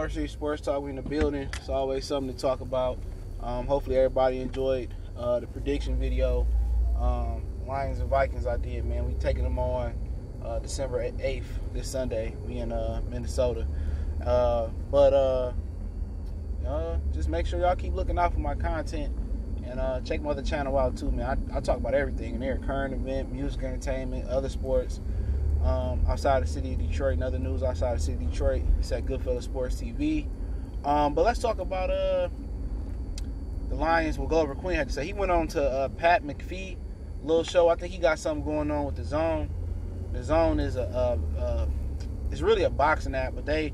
Varsity Sports Talk. We in the building. It's always something to talk about. Hopefully everybody enjoyed the prediction video. Lions and Vikings I did, man. We taking them on December 8th, this Sunday. We in Minnesota. Just make sure y'all keep looking out for my content. And check my other channel out too, man. I talk about everything in there. Current event, music, entertainment, other sports. Outside the city of Detroit, and other news outside the city of Detroit. It's at Goodfellas Sports TV. But let's talk about the Lions. We'll go over Quin had to say. He went on to Pat McAfee little show. I think he got something going on with The Zone. The Zone is it's really a boxing app, but they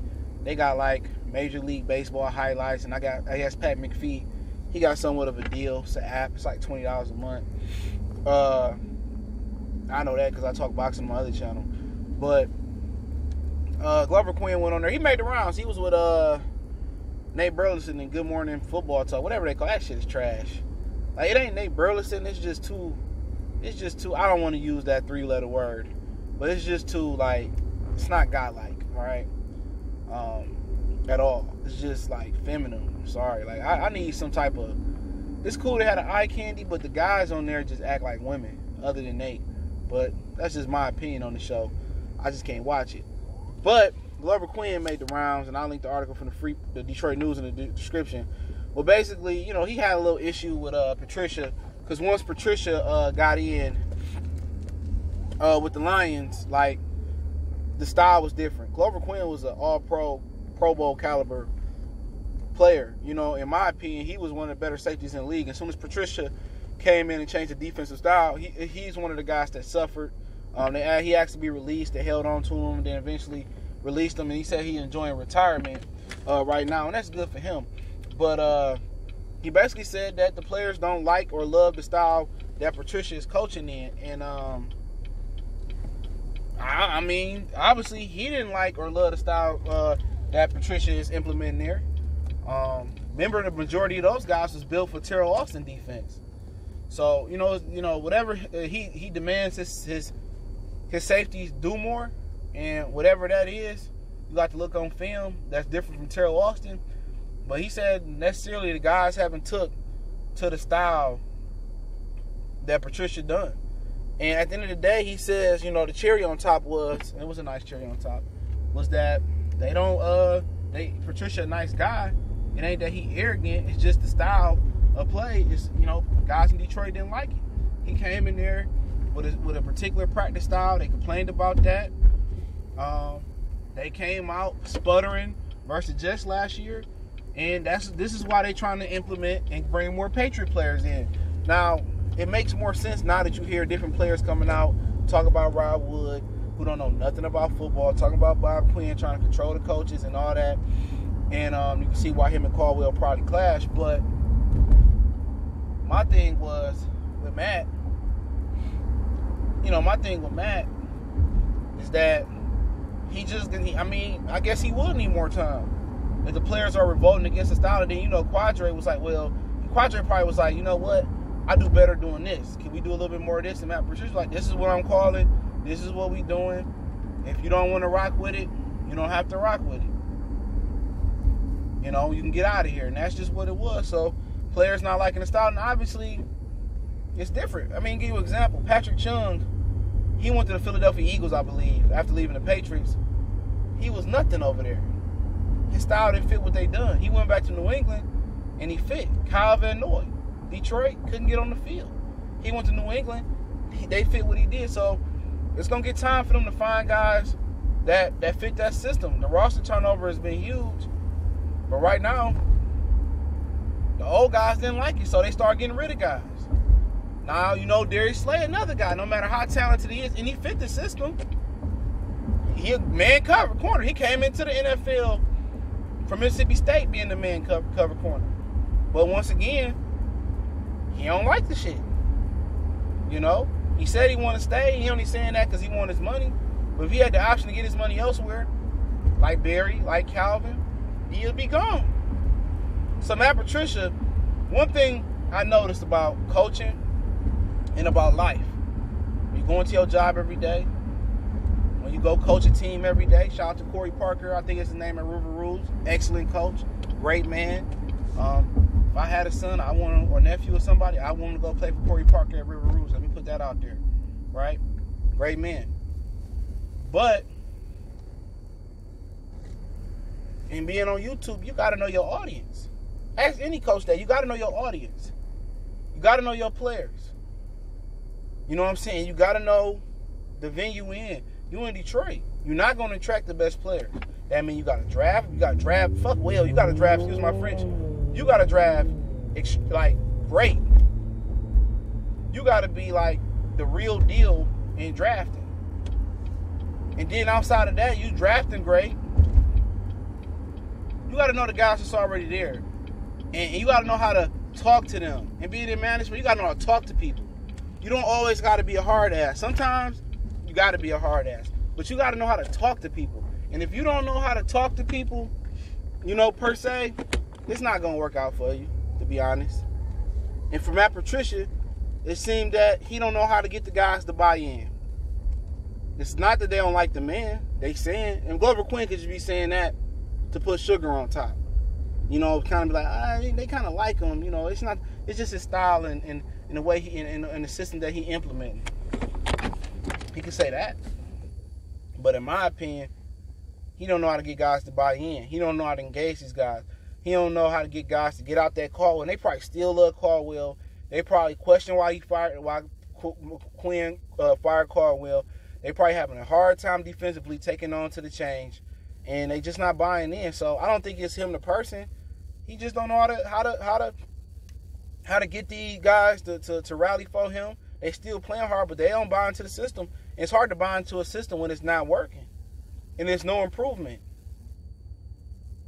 got like Major League Baseball highlights, and I guess Pat McAfee, he got somewhat of a deal. It's an app. It's like $20 a month. I know that because I talk boxing on my other channel. But Glover Quin went on there. He made the rounds. He was with Nate Burleson in Good Morning Football Talk. Whatever they call it. That shit is trash. Like, it ain't Nate Burleson. It's just too, I don't want to use that 3-letter word. But it's just too, like, it's not godlike, all right? At all. It's just, like, feminine. I'm sorry. Like, I need some type of, it's cool they had an eye candy, but the guys on there just act like women, other than Nate. But that's just my opinion on the show. I just can't watch it. But Glover Quin made the rounds, and I'll link the article from the Detroit News in the description. Well, basically, you know, he had a little issue with Patricia, because once Patricia got in with the Lions, like, the style was different. Glover Quin was an all-pro, Pro Bowl caliber player. You know, in my opinion, he was one of the better safeties in the league. As soon as Patricia came in and changed the defensive style, he's one of the guys that suffered. He asked to be released. They held on to him, and then eventually released him. And he said he's enjoying retirement right now, and that's good for him. But he basically said that the players don't like or love the style that Patricia is coaching in. And I mean, obviously he didn't like or love the style that Patricia is implementing there. Remember, the majority of those guys was built for Terrell Austin defense. So you know, whatever he demands his safeties do more, and whatever that is, you got to look on film. That's different from Terrell Austin. But he said necessarily the guys haven't took to the style that Patricia done. And at the end of the day, he says, you know, the cherry on top was, and it was a nice cherry on top, was that they don't Patricia a nice guy. It ain't that he arrogant. It's just the style of play. It's, you know, guys in Detroit didn't like it. He came in there with a particular practice style. They complained about that. They came out sputtering versus just last year, and this is why they're trying to implement and bring more Patriot players in. Now, it makes more sense now that you hear different players coming out talk about Rod Wood, who don't know nothing about football, talking about Bob Quin trying to control the coaches and all that. And you can see why him and Caldwell probably clash. But my thing was with Matt, is that I guess he will need more time. If the players are revolting against the style, then, you know, Quadre probably was like, you know what? I do better doing this. Can we do a little bit more of this? And Matt Patricia's like, this is what I'm calling. This is what we doing. If you don't want to rock with it, you don't have to rock with it. You know, you can get out of here. And that's just what it was. So, players not liking the style. And obviously, it's different. I mean, give you an example. Patrick Chung, he went to the Philadelphia Eagles, I believe, after leaving the Patriots. He was nothing over there. His style didn't fit what they done. He went back to New England, and he fit. Kyle Van Noy, Detroit, couldn't get on the field. He went to New England. They fit what he did. So, it's going to get time for them to find guys that fit that system. The roster turnover has been huge. But right now, the old guys didn't like it, so they started getting rid of guys. Now, you know, Darius Slay, another guy, no matter how talented he is, and he fit the system. He a man cover corner. He came into the NFL from Mississippi State being the man cover corner. But once again, he don't like the shit. You know? He said he want to stay. He only saying that because he want his money. But if he had the option to get his money elsewhere, like Barry, like Calvin, he'll be gone. So Matt Patricia, one thing I noticed about coaching and about life, you go into your job every day, when you go coach a team every day, shout out to Corey Parker, I think it's his name at River Rules. Excellent coach, great man. If I had a son, or nephew or somebody, I want him to go play for Corey Parker at River Rules. Let me put that out there, right? Great man. But in being on YouTube, you got to know your audience. Ask any coach that. You got to know your audience. You got to know your players. You know what I'm saying? You got to know the venue in. You in Detroit. You're not going to attract the best players. That means you got to draft. You got to draft. You got to draft, excuse my French. You got to draft like great. You got to be like the real deal in drafting. And then outside of that, you drafting great. You got to know the guys that's already there. And you got to know how to talk to them. And being in management, you got to know how to talk to people. You don't always got to be a hard ass. Sometimes you got to be a hard ass. But you got to know how to talk to people. And if you don't know how to talk to people, per se, it's not going to work out for you, to be honest. And for Matt Patricia, it seemed that he don't know how to get the guys to buy in. It's not that they don't like the man. They saying, and Glover Quin could just be saying that to put sugar on top. Kind of be like, they kind of like him. It's just his style and the way in the system that he implemented. He could say that. But in my opinion, he don't know how to get guys to buy in. He don't know how to engage these guys. He don't know how to get guys to get out that Caldwell. And they probably still love Caldwell. They probably question why Quin fired Caldwell. They probably having a hard time defensively taking on to the change, and they just not buying in. So I don't think it's him the person. He just don't know how to get these guys to rally for him. They still playing hard, but they don't buy into the system. And it's hard to buy into a system when it's not working, and there's no improvement.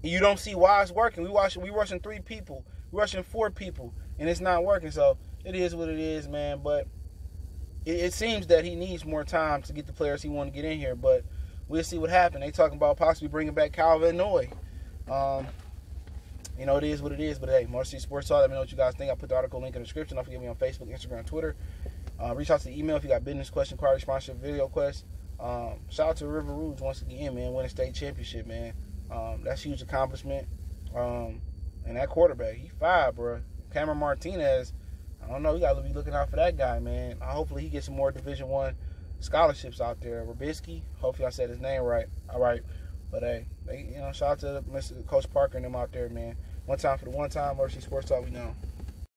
You don't see why it's working. We rushing 3 people, we rushing 4 people, and it's not working. So it is what it is, man. But it seems that he needs more time to get the players he want to get in here, but we'll see what happens. They talking about possibly bringing back Calvin Noy. It is what it is. But hey, Motor City Sports Talk. Let me know what you guys think. I put the article link in the description. Don't forget me on Facebook, Instagram, Twitter. Reach out to the email if you got business question, query, sponsorship, video quest. Shout out to River Rouge once again, man. Winning state championship, man. That's a huge accomplishment. And that quarterback, he fired, bro. Cameron Martinez. I don't know. We got to be looking out for that guy, man. Hopefully he gets some more Division I scholarships out there. Robisky. Hopefully I said his name right. All right. But, hey, shout out to Mr. Coach Parker and them out there, man. One time for the one time. Motor City Sports Talk, we know.